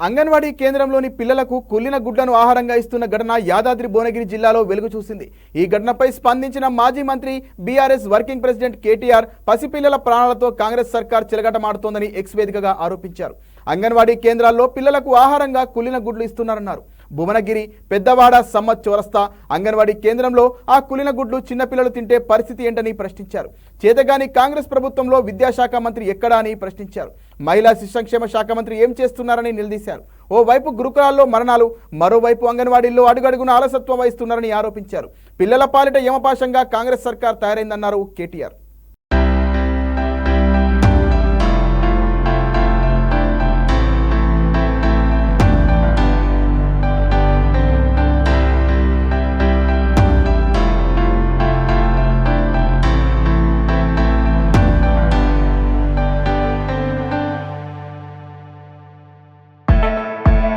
అంగన్వాడీ కేంద్రంలోని పిల్లలకు కుళ్ళిన గుడ్లను ఆహారంగా ఇస్తున్న ఘటన యాదాద్రి భువనగిరి జిల్లాలో వెలుగు చూసింది. ఈ ఘటనపై స్పందించిన మాజీ మంత్రి బీఆర్ఎస్ వర్కింగ్ ప్రెసిడెంట్ కేటీఆర్ పసిపిల్లల ప్రాణాలతో కాంగ్రెస్ సర్కార్ చిలగటమాడుతోందని ఎక్స్ వేదికగా ఆరోపించారు. అంగన్వాడీ కేంద్రాల్లో పిల్లలకు ఆహారంగా కుళ్ళిన గుడ్లు ఇస్తున్నారన్నారు. భువనగిరి పెద్దవాడ సమ్మత్ చౌరస్తా అంగన్వాడీ కేంద్రంలో ఆ కుళ్ళిన గుడ్లు చిన్నపిల్లలు తింటే పరిస్థితి ఏంటని ప్రశ్నించారు. చేతగాని కాంగ్రెస్ ప్రభుత్వంలో విద్యాశాఖ మంత్రి ఎక్కడా అని ప్రశ్నించారు. మహిళా శిశు సంక్షేమ శాఖ మంత్రి ఏం చేస్తున్నారని నిలదీశారు. ఓవైపు గురుకులాల్లో మరణాలు, మరోవైపు అంగన్వాడీల్లో అడుగడుగున అలసత్వం వహిస్తున్నారని ఆరోపించారు. పిల్లల పాలిట యమపాశంగా కాంగ్రెస్ సర్కార్ తయారైందన్నారు కేటీఆర్.